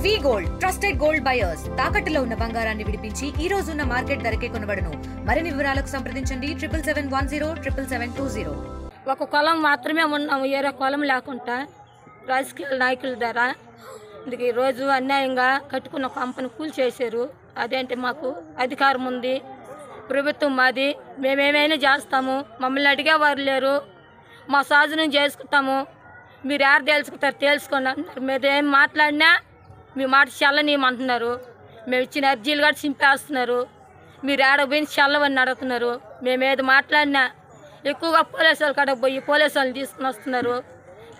వి gold trusted gold buyers తాకట్టులో ఉన్న బంగారాన్ని విడిపించి ఈ రోజు ఉన్న మార్కెట్ ధరకే కొనబడును. మరిన్ని వివరాలకు సంప్రదించండి 77107720. ఒక కులం మాత్రమే ఉన్నాము, వేరే కులం లేకుండా రాజకీయ నాయకుల ద్వారా ఈ రోజు అన్యాయంగా కట్టుకున్న కంపెనీ కూల్చేశారు. అదేంటి మాకు అధికారం ఉంది, ప్రభుత్వం మాది, మేమేమైనా చేస్తాము, మమ్మల్ని అడిగేవారు లేరు, మా సాధనం చేసుకుంటాము, మీరు ఎవరు తెలుసుకుంటారు తెలుసుకోండి అంటున్నారు. మీరు ఏం మాట్లాడినా మీ మాట చల్లనీయమంటున్నారు. మేము ఇచ్చిన అర్జీలు కూడా చింపేస్తున్నారు. మీరు ఏడపోయిన చల్లవని అడుగుతున్నారు. మేము ఏది మాట్లాడినా ఎక్కువగా పోలీసు వాళ్ళు కాడ పోయి పోలీసు వాళ్ళని తీసుకుని వస్తున్నారు.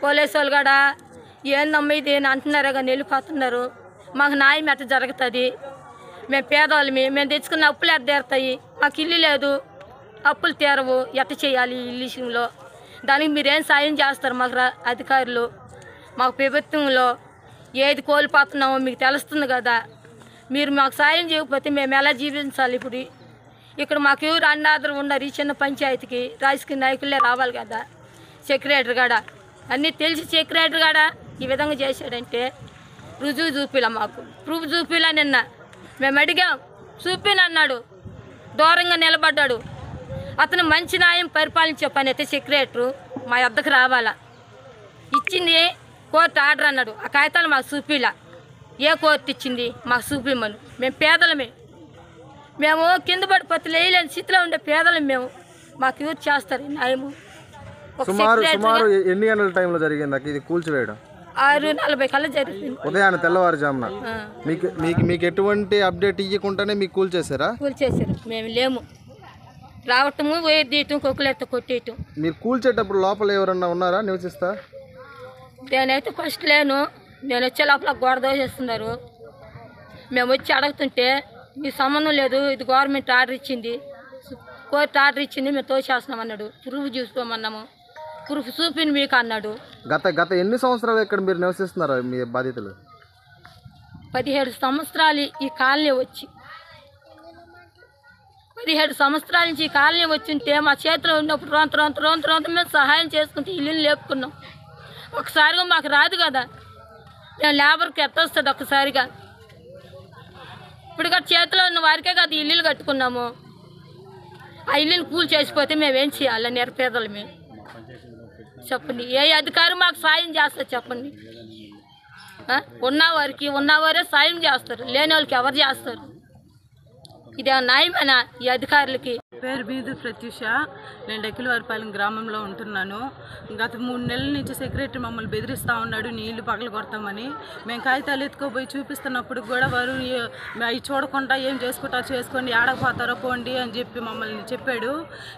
పోలీసు వాళ్ళు కూడా ఏందమ్మా ఇది అని అంటున్నారే కానీ వెళ్ళిపోతున్నారు. మాకు న్యాయం ఎట్ట జరుగుతుంది? మేము పేదవాళ్ళమి, మేము తెచ్చుకున్న అప్పులు ఎట్ట తీరుతాయి? మాకు ఇల్లు లేదు, అప్పులు తీరవు, ఎట్ట చేయాలి ఈ విషయంలో? దానికి మీరేం సాయం చేస్తారు మాకు అధికారులు? మాకు ప్రభుత్వంలో ఏది కోల్పోతున్నామో మీకు తెలుస్తుంది కదా. మీరు మాకు సాయం చేయకపోతే మేము ఎలా జీవించాలి? ఇప్పుడు ఇక్కడ మాకు ఎవరు అన్నాదరు ఉన్నారు? ఈ చిన్న పంచాయతీకి రాజకీయ నాయకులే రావాలి కదా. సెక్రటరీ కాడ అన్నీ తెలిసి సెక్రటరీ కాడ ఈ విధంగా చేశాడంటే రుజువు చూపిలా, మాకు ప్రూఫ్ చూపిలా. నిన్న మేము అడిగాం, చూపినన్నాడు, దూరంగా నిలబడ్డాడు. అతను మంచి న్యాయం పరిపాలించే పని అయితే సెక్రటరీ మా వద్దకు రావాలా. ఇచ్చింది కోర్టు ఆర్డర్ అన్నాడు, ఆ కాగితాలు మాకు చూపిలా. ఏ కోర్టు ఇచ్చింది మాకు చూపిమను? మేము పేదలమే, మేము కింద పడిపోతే లేయలేని స్థితిలో ఉండే పేదలం మేము. మాకు ఎవరు చేస్తారు న్యాయము? సుమారు ఎన్ని గంటల టైంలో జరిగింది ఇది కూల్చివేయడం? 6:40 కల్లా జరిగింది, ఉదయాన్నే తెల్లవారుజామున. మీకు ఎటువంటి అప్డేట్ ఇవ్వకుండానే మీకు కూల్చేసారా? కూల్చేసారు. మేము లేము, రావటము వేరు తీయటం, కుక్కలెత్త కొట్టేయటం. మీరు కూల్చేటప్పుడు లోపల ఎవరన్నా ఉన్నారా నివసిస్తా? నేనైతే ఫస్ట్ లేను. నేను వచ్చే లోపల గోడ దోసేస్తున్నారు. మేము వచ్చి అడుగుతుంటే మీ సంబంధం లేదు, ఇది గవర్నమెంట్ ఆర్డర్ ఇచ్చింది, కోర్టు ఆర్డర్ ఇచ్చింది, మేము తోసేస్తున్నాం అన్నాడు. ప్రూఫ్ చూసుకోమన్నాము, ప్రూఫ్ చూపింది మీకు అన్నాడు. గత ఎన్ని సంవత్సరాలు ఇక్కడ మీరు నివసిస్తున్నారు మీ బాధితులు? 17 సంవత్సరాలు ఈ కాలనీ వచ్చి, 17 సంవత్సరాల నుంచి ఈ కాలనీ వచ్చింటే మా చేతిలో ఉన్నప్పుడు రొంత మేము సహాయం చేసుకుంటే ఇల్లు లేపుకున్నాం. ఒకసారిగా మాకు రాదు కదా, మేము లేబర్కి ఎత్తొస్తుంది ఒక్కసారిగా. ఇప్పుడు చేతిలో ఉన్న వారికే కదా ఇల్లులు కట్టుకున్నాము. ఆ ఇల్లుని కూల్ చేసిపోతే మేమేం చేయాలి? నిరుపేదలమే. చెప్పండి, ఏ అధికారి మాకు సాయం చేస్తారు చెప్పండి? ఉన్నవారే సాయం చేస్తారు, లేని వాళ్ళకి ఎవరు చేస్తారు? ఇదే న్యాయమేనా ఈ అధికారులకి? పేరు బీదు ప్రత్యూష. నేను డెక్కిలవారిపాలెం గ్రామంలో ఉంటున్నాను. గత 3 నెలల నుంచి సెక్రటరీ మమ్మల్ని బెదిరిస్తూ ఉన్నాడు, నీళ్లు పగలు కొడతామని. మేము కాగితాలు ఎత్తుకోపోయి చూపిస్తున్నప్పుడు కూడా వారు అవి చూడకుండా ఏం చేసుకుంటారో చేసుకోండి, ఆడకపోతారో పోండి అని చెప్పి మమ్మల్ని చెప్పాడు.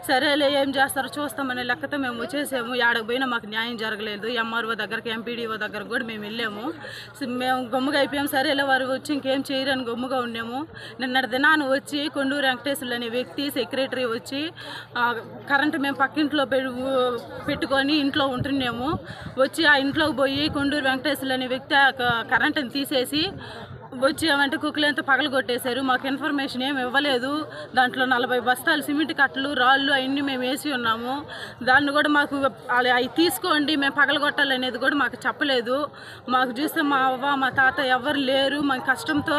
సరేలే ఏం చేస్తారో చూస్తామనే లెక్కతో మేము వచ్చేసాము. ఆడకపోయినా మాకు న్యాయం జరగలేదు. ఎంఆర్ఓ దగ్గరికి, ఎంపీడీఓ దగ్గరకు కూడా మేము వెళ్ళాము. మేము గమ్ముగా అయిపోయాము. సరేలే వారు వచ్చి ఇంకేం చేయరని గమ్ముగా ఉన్నాము. నిన్నటి దినాన వచ్చి కొండూరు వెంకటేశ్వర్లు అనే వ్యక్తి సెక్రటరీ వచ్చి కరెంటు మేము పక్కింట్లో పెట్టుకొని ఇంట్లో ఉంటున్నాము. వచ్చి ఆ ఇంట్లోకి పోయి కొండూరు వెంకటేశ్వర్లు అనే వ్యక్తి కరెంటుని తీసేసి వచ్చి ఏమంటే కుక్కలంతా పగలు కొట్టేశారు. మాకు ఇన్ఫర్మేషన్ ఏమి ఇవ్వలేదు. దాంట్లో 40 బస్తాలు సిమెంట్ కట్టలు, రాళ్ళు అవన్నీ మేము వేసి ఉన్నాము. దాన్ని కూడా మాకు అవి తీసుకోండి, మేము పగలు కొట్టాలనేది కూడా మాకు చెప్పలేదు. మాకు చూస్తే మా అవ్వ మా తాత ఎవరు లేరు. మా కష్టంతో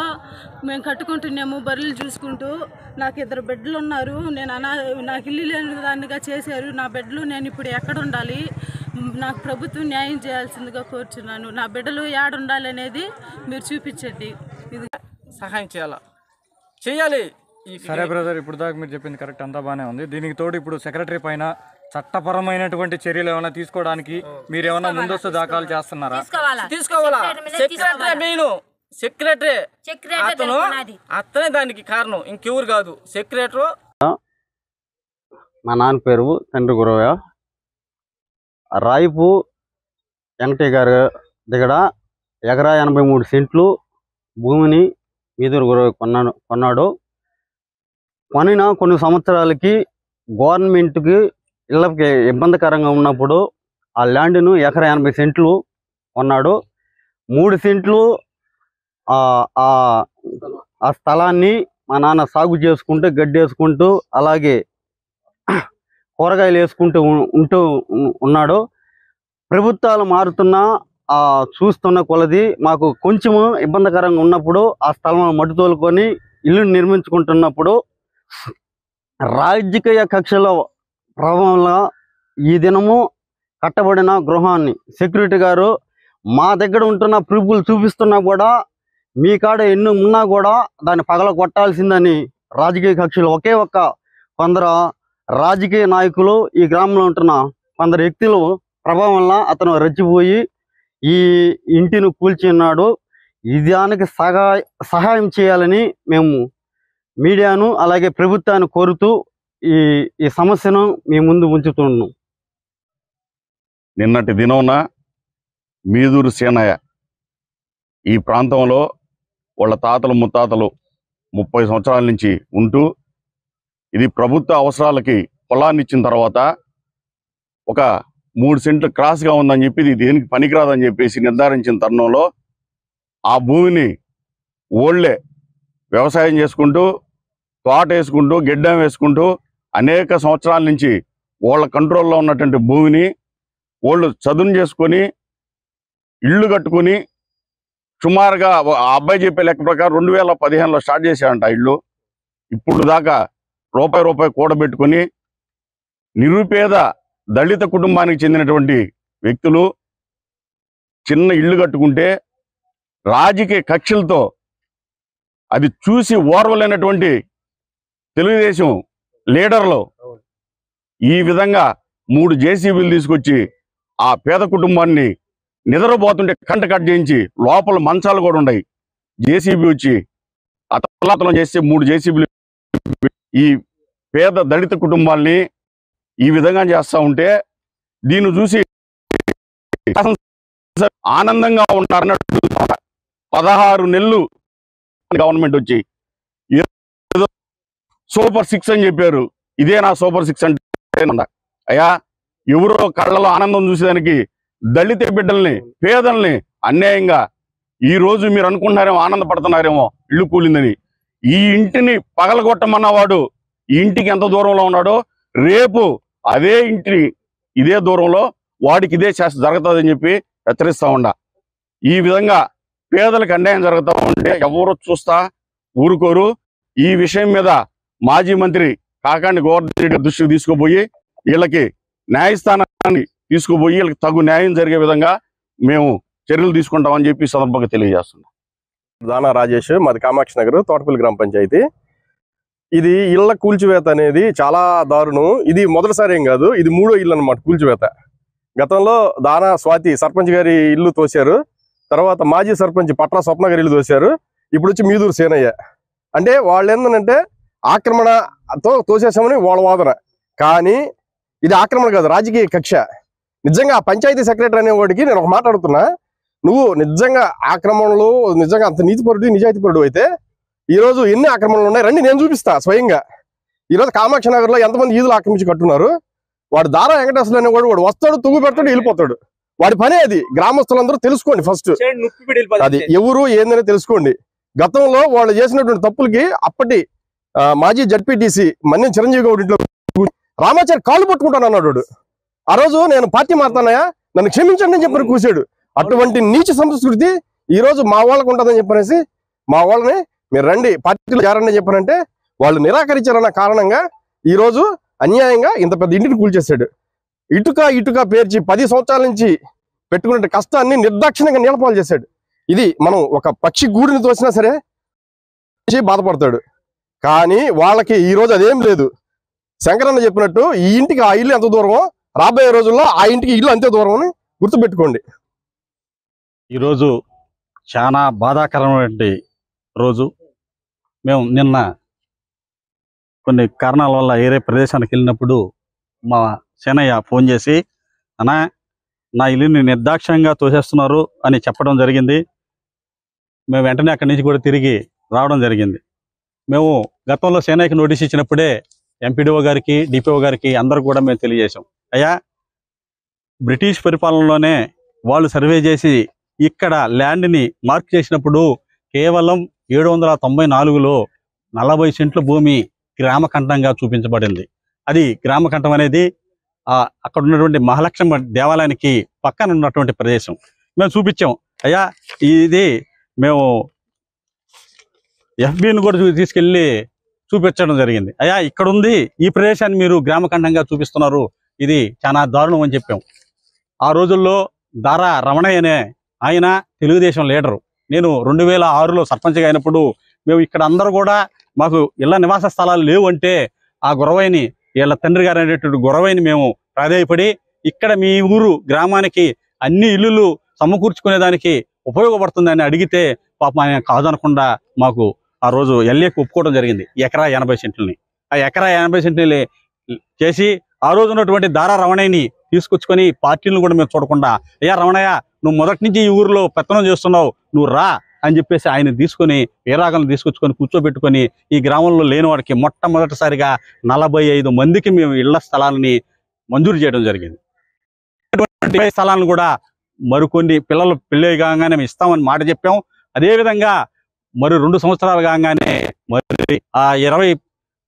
మేము కట్టుకుంటున్నాము, బర్రెలు చూసుకుంటూ. నాకు 2 బిడ్డలు ఉన్నారు. నాకు ఇల్లు లేని దానిగా చేశారు. నా బిడ్డలు నేను ఇప్పుడు ఎక్కడ ఉండాలి? నాకు ప్రభుత్వం న్యాయం చేయాల్సిందిగా కోరుచున్నాను. నా బిడ్డలు ఏడుండాలి అనేది మీరు చూపించండి. ఇది సహాయం చేయాలి. సరే బ్రదర్, ఇప్పుడు దాకా మీరు చెప్పింది కరెక్ట్, అంతా బాగానే ఉంది. దీనికి తోడు ఇప్పుడు సెక్రటరీ పైన చట్టపరమైనటువంటి చర్యలు ఏమైనా తీసుకోవడానికి మీరు ఏమైనా ముందస్తు దాఖలు చేస్తున్నారా? తీసుకోవాలా? సెక్రటరీ మెయిన్, సెక్రటరీ అతనే దానికి కారణం, ఇంకెవరు కాదు. సెక్రటరీ. మా నాన్న పేరు తండ్రి గురవయ్య. రాయిపు వెంకటయ్య గారి దగ్గర ఎకరా 83 సెంట్లు భూమిని వీధూరు గురవయ్య కొన్నాడు. కొనిన కొన్ని సంవత్సరాలకి గవర్నమెంట్కి ఇళ్ళకి ఇబ్బందికరంగా ఉన్నప్పుడు ఆ ల్యాండ్ను ఎకరా 80 సెంట్లు కొన్నాడు. 3 సెంట్లు ఆ స్థలాన్ని మా నాన్న సాగు చేసుకుంటూ, గడ్డి వేసుకుంటూ, అలాగే కూరగాయలు వేసుకుంటూ ఉన్నాడు. ప్రభుత్వాలు మారుతున్నా చూస్తున్న కొలది మాకు కొంచెము ఇబ్బందికరంగా ఉన్నప్పుడు ఆ స్థలం మట్టి తోలుకొని ఇల్లు నిర్మించుకుంటున్నప్పుడు రాజకీయ కక్షల ప్రభావంలో ఈ దినము కట్టబడిన గృహాన్ని సెక్యూరిటీ గారు మా దగ్గర ఉంటున్న ప్రూఫ్లు చూపిస్తున్నా కూడా మీ కాడ ఎన్ని ఉన్నా కూడా దాన్ని పగల కొట్టాల్సిందని రాజకీయ కక్షలు ఒకే ఒక్క కొందరు రాజకీయ నాయకులు ఈ గ్రామంలో ఉంటున్న కొందరు వ్యక్తులు ప్రభావం వల్ల అతను రెచ్చిపోయి ఈ ఇంటిని కూల్చున్నాడు. దానికి సహాయం చేయాలని మేము మీడియాను అలాగే ప్రభుత్వాన్ని కోరుతూ ఈ సమస్యను మీ ముందు ఉంచుతున్నాం. నిన్నటి దినమున మీదూరు సేనయ్య ఈ ప్రాంతంలో వాళ్ళ తాతలు ముత్తాతలు 30 సంవత్సరాల నుంచి ఉంటూ ఇది ప్రభుత్వ అవసరాలకి పొలాన్ని ఇచ్చిన తర్వాత ఒక 3 సెంట్లు క్రాస్గా ఉందని చెప్పి ఇది దేనికి పనికిరాదని చెప్పేసి నిర్ధారించిన తరుణంలో ఆ భూమిని ఓళ్ళే వ్యవసాయం చేసుకుంటూ తోట వేసుకుంటూ గిడ్డం వేసుకుంటూ అనేక సంవత్సరాల నుంచి వాళ్ళ కంట్రోల్లో ఉన్నటువంటి భూమిని వాళ్ళు చదును చేసుకొని ఇళ్ళు కట్టుకొని సుమారుగా ఆ అబ్బాయి చెప్పే లెక్క ప్రకారం 2015లో స్టార్ట్ చేశాడంట ఇళ్ళు. ఇప్పుడు దాకా రూపాయి కూడబెట్టుకొని నిరుపేద దళిత కుటుంబానికి చెందినటువంటి వ్యక్తులు చిన్న ఇళ్ళు కట్టుకుంటే రాజకీయ కక్షలతో అది చూసి ఓర్వలేనటువంటి తెలుగుదేశం లీడర్లు ఈ విధంగా 3 జేసీబీలు తీసుకొచ్చి ఆ పేద కుటుంబాన్ని నిద్రపోతుంటే కంట కట్ చేయించి లోపల మంచాలు కూడా ఉన్నాయి. జేసీబీ వచ్చి అతలాతలం చేస్తే 3 జేసీబీలు ఈ పేద దళిత కుటుంబాల్ని ఈ విధంగా చేస్తూ ఉంటే దీన్ని చూసి ఆనందంగా ఉంటారన్నట్టు 16 నెలలు గవర్నమెంట్ వచ్చి ఏదో సూపర్ 6 అని చెప్పారు. ఇదే నా సూపర్ 6 అంటే అయ్యా ఎవరో కళ్ళలో ఆనందం చూసేదానికి దళిత బిడ్డల్ని పేదల్ని అన్యాయంగా ఈ రోజు మీరు అనుకుంటున్నారేమో ఆనందపడుతున్నారేమో ఇల్లు కూలిందని. ఈ ఇంటిని పగలగొట్టమన్నవాడు ఈ ఇంటికి ఎంత దూరంలో ఉన్నాడో రేపు అదే ఇంటిని ఇదే దూరంలో వాడికి ఇదే శాస్త్రం జరుగుతుందని చెప్పి హెచ్చరిస్తా ఉండ. ఈ విధంగా పేదలకు అన్యాయం జరుగుతూ ఉంటే ఎవరు చూస్తా ఊరుకోరు. ఈ విషయం మీద మాజీ మంత్రి కాకాని గోవర్ధన్ రెడ్డి దృష్టికి తీసుకుపోయి వీళ్ళకి న్యాయస్థానాన్ని తీసుకుపోయి వీళ్ళకి తగు న్యాయం జరిగే విధంగా మేము చర్యలు తీసుకుంటామని చెప్పి సందర్భంగా తెలియజేస్తున్నాం. దానా రాజేష్, మాది కామాక్షి నగర్, తోటపల్లి గ్రామ పంచాయతీ. ఇది ఇళ్ల కూల్చివేత అనేది చాలా దారుణం. ఇది మొదటిసారి ఏం కాదు, ఇది 3వ ఇల్లు అన్నమాట కూల్చివేత. గతంలో దానా స్వాతి సర్పంచ్ గారి ఇల్లు తోశారు, తర్వాత మాజీ సర్పంచ్ పట్ల స్వప్న గారి ఇల్లు తోశారు, ఇప్పుడు వచ్చి మీదూరు సేనయ్య. అంటే వాళ్ళు ఏంటంటే ఆక్రమణతో తోసేసామని వాళ్ళ వాదన. కానీ ఇది ఆక్రమణ కాదు, రాజకీయ కక్ష. నిజంగా పంచాయతీ సెక్రటరీ అనేవాడికి నేను ఒక మాట్లాడుతున్నా, నువ్వు నిజంగా ఆక్రమణలు నిజంగా అంత నీతిపరుడు నిజాయితీపరుడు అయితే ఈరోజు ఎన్ని ఆక్రమణలు ఉన్నాయి రండి నేను చూపిస్తా స్వయంగా. ఈరోజు కామాక్షి నగర్లో ఎంతమంది ఈదులు ఆక్రమించి కట్టున్నారు. వాడు దారా వెంకటేశ్వరులు అనేవాడు వాడు వస్తాడు, తువ్వు పెడతాడు, వెళ్ళిపోతాడు. వాడి పనే అది. గ్రామస్తులందరూ తెలుసుకోండి ఫస్ట్, అది ఎవరు ఏందని తెలుసుకోండి. గతంలో వాళ్ళు చేసినటువంటి తప్పులకి అప్పటి మాజీ జడ్పీటీసీ మన్యం చిరంజీవి గౌడ్ ఇంట్లో రామాచారి కాళ్ళు పట్టుకుంటాను అన్నాడు. ఆ రోజు నేను పార్టీ మారుతానయా నన్ను క్షమించండి అని చెప్పని కూసాడు. అటువంటి నీచ సంస్కృతి ఈ రోజు మా వాళ్ళకు ఉంటుందని చెప్పనేసి మా వాళ్ళని మీరు రండి పార్టీలో చేరండి అని చెప్పారంటే వాళ్ళు నిరాకరించారన్న కారణంగా ఈ రోజు అన్యాయంగా ఇంత పెద్ద ఇంటిని కూల్చేశాడు. ఇటుక పేర్చి 10 సంవత్సరాల నుంచి పెట్టుకునే కష్టాన్ని నిర్దాక్షిణ్యంగా నీలపాలు చేశాడు. ఇది మనం ఒక పక్షి గూడిని తోసినా సరే బాధపడతాడు. కానీ వాళ్ళకి ఈ రోజు అదేం లేదు. శంకరన్న చెప్పినట్టు ఈ ఇంటికి ఆ ఇల్లు ఎంత దూరమో రాబోయే రోజుల్లో ఆ ఇంటికి ఇల్లు అంతే దూరం అని గుర్తుపెట్టుకోండి. ఈరోజు చాలా బాధాకరమైనటువంటి రోజు. మేము నిన్న కొన్ని కారణాల వల్ల వేరే ప్రదేశానికి వెళ్ళినప్పుడు మా సేనయ్య ఫోన్ చేసి అన్నా నా ఇల్లుని నిర్దాక్ష్యంగా తోసేస్తున్నారు అని చెప్పడం జరిగింది. మేము వెంటనే అక్కడి నుంచి కూడా తిరిగి రావడం జరిగింది. మేము గతంలో సేనయ్యకి నోటీస్ ఇచ్చినప్పుడే ఎంపీడీఓ గారికి డిపిఓ గారికి అందరూ కూడా మేము తెలియజేశాం. అయ్యా బ్రిటిష్ పరిపాలనలోనే వాళ్ళు సర్వే చేసి ఇక్కడ ల్యాండ్ని మార్క్ చేసినప్పుడు కేవలం 794లో 40 సెంట్ల భూమి గ్రామకంఠంగా చూపించబడింది. అది గ్రామకంఠం అనేది అక్కడ ఉన్నటువంటి మహాలక్ష్మి దేవాలయానికి పక్కన ఉన్నటువంటి ప్రదేశం. మేము చూపించాం. అయ్యా ఇది మేము FBని కూడా తీసుకెళ్ళి చూపించడం జరిగింది. అయ్యా ఇక్కడ ఉంది, ఈ ప్రదేశాన్ని మీరు గ్రామఖండంగా చూపిస్తున్నారు, ఇది చాలా దారుణం అని చెప్పాం. ఆ రోజుల్లో దారా రమణయ్య అనే ఆయన తెలుగుదేశం లీడరు. నేను 2006లో సర్పంచ్గా అయినప్పుడు మేము ఇక్కడ అందరూ కూడా మాకు ఇళ్ళ నివాస స్థలాలు లేవు అంటే ఆ గురవైని వీళ్ళ తండ్రి గారు అనేటువంటి గురవైని మేము ప్రాధాయపడి ఇక్కడ మీ ఊరు గ్రామానికి అన్ని ఇల్లులు సమకూర్చుకునేదానికి ఉపయోగపడుతుందని అడిగితే పాపం ఆయన కాదనకుండా మాకు ఆ రోజు ఎల్ఏకి ఒప్పుకోవడం జరిగింది. ఎకరా 80 సెంట్లని. ఆ ఎకరా 80 సెంట్లని చేసి ఆ రోజు ఉన్నటువంటి దారా రమణయ్యని తీసుకొచ్చుకొని పార్టీలను కూడా మేము చూడకుండా, అయ్యా రమణయ్య నువ్వు మొదటి నుంచి ఈ ఊరిలో పెత్తనం చేస్తున్నావు, నువ్వు రా అని చెప్పేసి ఆయన తీసుకొని వీరాగలను తీసుకొచ్చుకొని కూర్చోబెట్టుకొని ఈ గ్రామంలో లేని వాడికి మొట్టమొదటిసారిగా 45 మందికి మేము ఇళ్ల స్థలాలని మంజూరు చేయడం జరిగింది. అటువంటి స్థలాలను కూడా మరికొన్ని పిల్లలు పెళ్ళి కాగానే మేము ఇస్తామని మాట చెప్పాం. అదేవిధంగా మరి 2 సంవత్సరాలు కాగానే మరి ఆ 20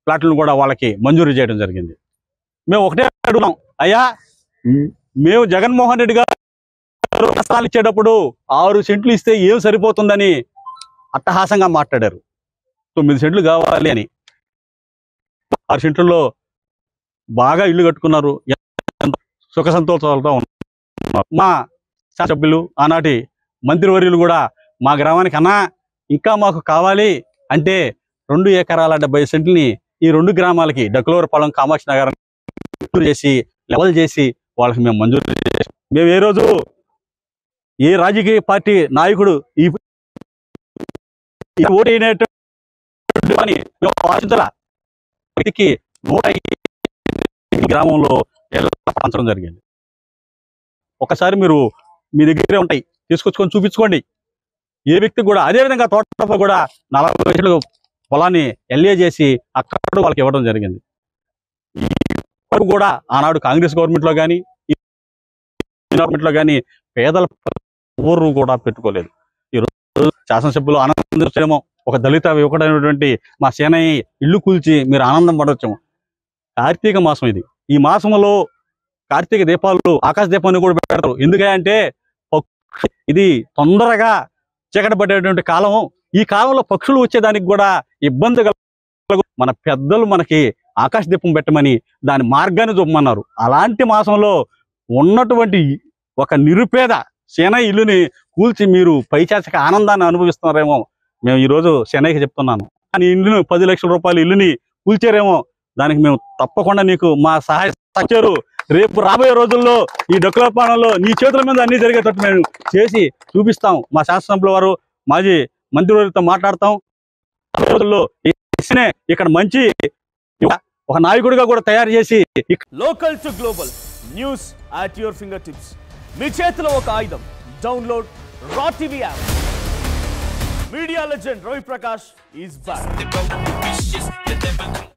ప్లాట్లను కూడా వాళ్ళకి మంజూరు చేయడం జరిగింది. మేము ఒకటే అడుగుతాం, అయ్యా మేము జగన్మోహన్ రెడ్డి గారు స్థలాలు ఇచ్చేటప్పుడు 6 సెంట్లు ఇస్తే ఏం సరిపోతుందని అట్టహాసంగా మాట్లాడారు. 9 సెంట్లు కావాలి అని. 6 సెంట్లలో బాగా ఇల్లు కట్టుకున్నారు, సుఖ సంతోషాలతో ఉన్నారు. మా సభ్యులు ఆనాటి మంత్రివర్యులు కూడా మా గ్రామానికి అన్నా ఇంకా మాకు కావాలి అంటే 2 ఎకరాల 70 సెంట్లని ఈ 2 గ్రామాలకి డకులూరుపాలెం, కామాక్షి నగరం చేసి లెవెల్ చేసి వాళ్ళకి మేము మంజూరు చేసాం. మేము ఏ రోజు ఏ రాజకీయ పార్టీ నాయకుడు ఈ ఓటు అయినటువంటి వ్యక్తికి గ్రామంలో పంచడం జరిగింది. ఒకసారి మీరు మీ దగ్గరే ఉంటాయి తీసుకొచ్చుకొని చూపించుకోండి. ఏ వ్యక్తి కూడా అదేవిధంగా తోటలో కూడా 40 సెంట్లు పొలాన్ని ఎల్ఏ చేసి అక్కడ వాళ్ళకి ఇవ్వడం జరిగింది. కూడా ఆనాడు కాంగ్రెస్ గవర్నమెంట్లో కానీ గవర్నమెంట్లో కానీ పేదల ఊరు కూడా పెట్టుకోలేదు. ఈరోజు శాసనసభ్యులు ఆనందించేమో, ఒక దళిత యువకుడైనటువంటి మా సేనయ్య ఇల్లు కూల్చి మీరు ఆనందం పడవచ్చేమో. కార్తీక మాసం ఇది. ఈ మాసంలో కార్తీక దీపాలు, ఆకాశ దీపాన్ని కూడా పెడతారు. ఎందుకంటే ఇది తొందరగా చీకటి పడేటువంటి కాలం. ఈ కాలంలో పక్షులు వచ్చేదానికి కూడా ఇబ్బంది కలుగు. మన పెద్దలు మనకి ఆకాశ దీపం పెట్టమని దాని మార్గాన్ని చూపమన్నారు. అలాంటి మాసంలో ఉన్నటువంటి ఒక నిరుపేద సేనయ్య ఇల్లుని కూల్చి మీరు పైచాచక ఆనందాన్ని అనుభవిస్తున్నారేమో. మేము ఈరోజు సేనయ్యకి చెప్తున్నాను, నీ ఇల్లుని 10 లక్షల రూపాయల ఇల్లుని కూల్చారేమో, దానికి మేము తప్పకుండా నీకు మా సహాయ సహకారం రేపు రాబోయే రోజుల్లో ఈ డొక్కలపాలెంలో నీ చేతుల మీద అన్ని జరిగేటట్టు మేము చేసి చూపిస్తాం. మా శాసనసభ్యుల వారు మాజీ మంత్రివర్యులతో మాట్లాడతాం. రోజుల్లో ఇక్కడ మంచి ఒక నాయకుడిగా కూడా తయారు చేసి local to global news at your fingertips. మీ చేతిలో ఒక ఆయుధం. Download Raw TV app. Media legend Ravi Prakash is back.